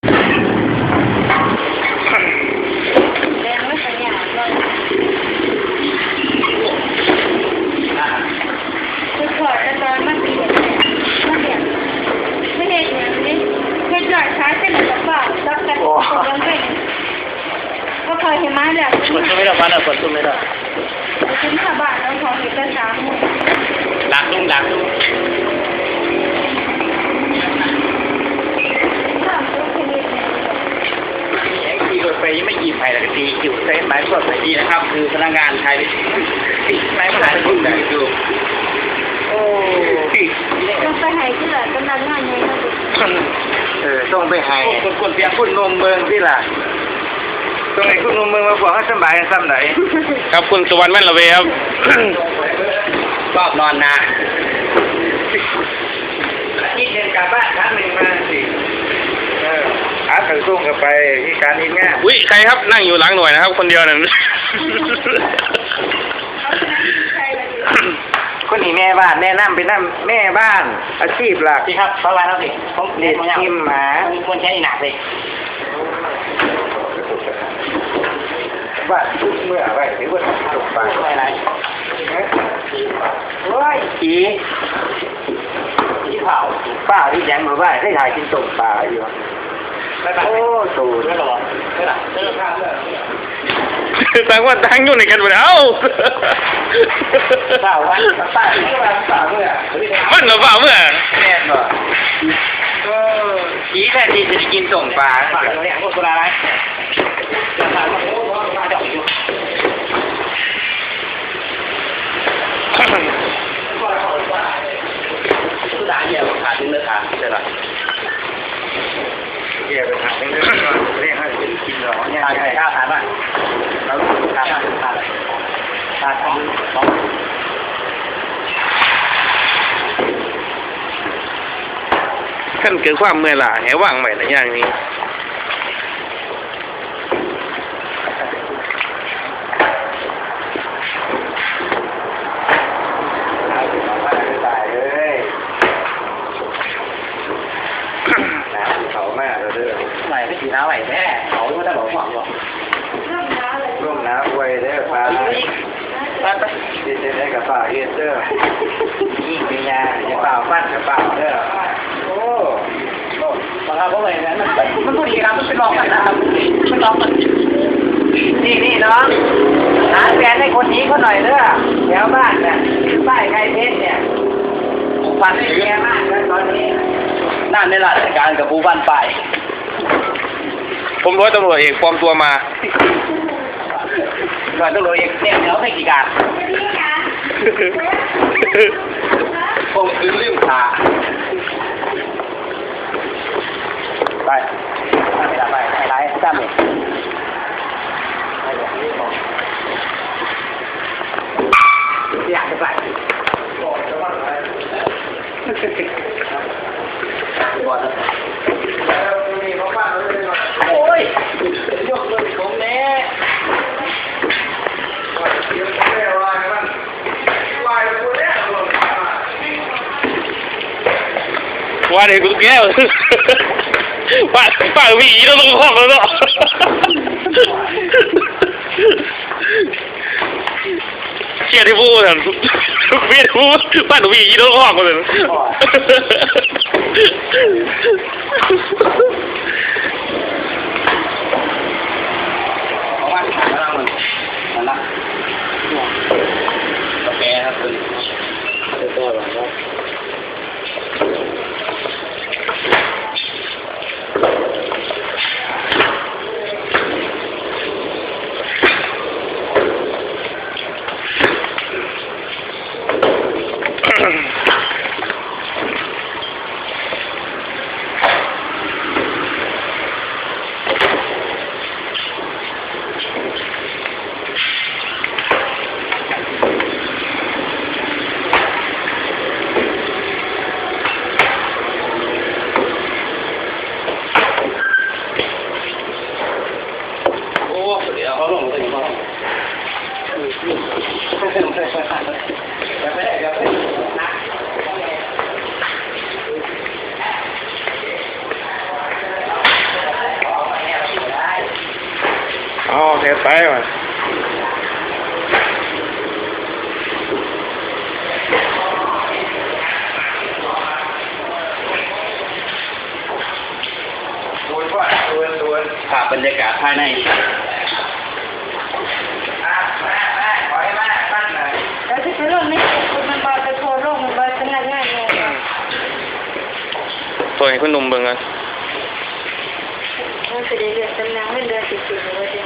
แดงไม่สัญญาเลยคือขอจะตอนมาเปลี่ยนมาเปลี่ยนไม่เห็นอย่างนี้เห็นหน่อยใช้เป็นกระเป๋าตักกันยังเป็นก็เคยเห็นมาแล้ว คนไม่ได้บ้านอ่ะคนไม่ได้ คุณชาวบ้านแล้วของเอกสารหมด ดักลุงดักลุงขี่รถไปยังไม่ยิบไปแล้วก็ตีคิวเส้นไม้สดไปดีนะครับคือพนักงานไทยไม้มาหาคุณได้ดูโอ้ต้องไปหายที่ไหนกำลังงานนี้ต้องไปหายคนเปียกคุณนมเมืองที่ล่ะตรงไหนคุณนมเมืองมาบอกให้สบายซ้ำไหนครับคุณสุวรรณแม่นละเวครับชอบนอนนาที่เดินกลับบ้านครั้งหนึ่งมาสิหาถือส่งกันไปที่การนี้เนี่ยอุ้ยใครครับนั่งอยู่หลังหน่วยนะครับคนเดียวนั่นคนนี้แม่บ้านแนะนำไปนั่งแม่บ้านอาชีพหลักที่ครับเพราะว่าเราสิผมเด็ดทิมหมาคนใช้หนักเลยว่าทุกเมื่อไรหรือว่าตกปลาอะไรโอ้ยผีเผาป้าที่แจ้งมาว่าได้ถ่ายกินตกปลาอยู่โอ้ตูดไม่หรอไม่หรอเจอข้าวเลยต่างวันต่างอยู่ในกันหมดแล้วป้าวันป้าที่ว่าป้าเมื่อมันเหรอป้าเมื่อแน่นบ่ผีแค่ที่จะกินตกปลาเนี่ยพวกคนอะไรผู้ด่าเหี้ยขาดนึงเลยขาดใช่ไหมเหี้ยเป็นขาดนึงเลยเรียกให้กินหรอเนี่ยใช่ข้าวขาดป่ะแล้วขาดสองขั้นเกิดความเมื่อยล้าแหว่างใหม่ในอย่างนี้เขาแม่เราเด้อไหวไม่สีน้าไหวแม่เขาไม่ได้บอกหวังหรอกร่มน้ำไว้เด้อปลาไปดีเจได้กับปลาเฮียเด้อยิ่งเป็นยาอย่าเปล่าฟัดกับเปล่าเด้อโอ้บางครั้งก็เลยนะมันพูดดีครับมันเป็นลองกันนะครับมันลองกันนี่น้องหาแฟนให้คนนี้เขาหน่อยเด้อแถวบ้านเนี่ยป้ายไก่เพชรเนี่ยฟันแย่มากแล้วตอนนี้นั่นในราชการกับผู้บ้านป่ายผมร้อยตำรวจเอกปลอมตัวมาร้อยตำรวจเอกเนี่ยแล้วไม่กี่การผมคือลืมขาไปไล่จ้ำเลยอยากจะไปโอ้ยยกเลยผมแน่ว่าเด็กกูแก้วป้าวิ่งแล้วต้องข้อแล้วเนาะเชี่ยที่พูดกันพี่พูดป้าหนูวิ่งแล้วข้อกันเลยโอเคครับคุณตัวหลังครับ อ๋อเทไปว่ะภาพบรรยากาศภายใน แล้วที่ไปลงนี่มันบอจะโทรลงมันบอจะง่ายง่ายเลย ตัวให้คุณหนุ่มเบิ่งกัน มันจะได้เรียนตำแหน่งไม่เดือนสิบเลย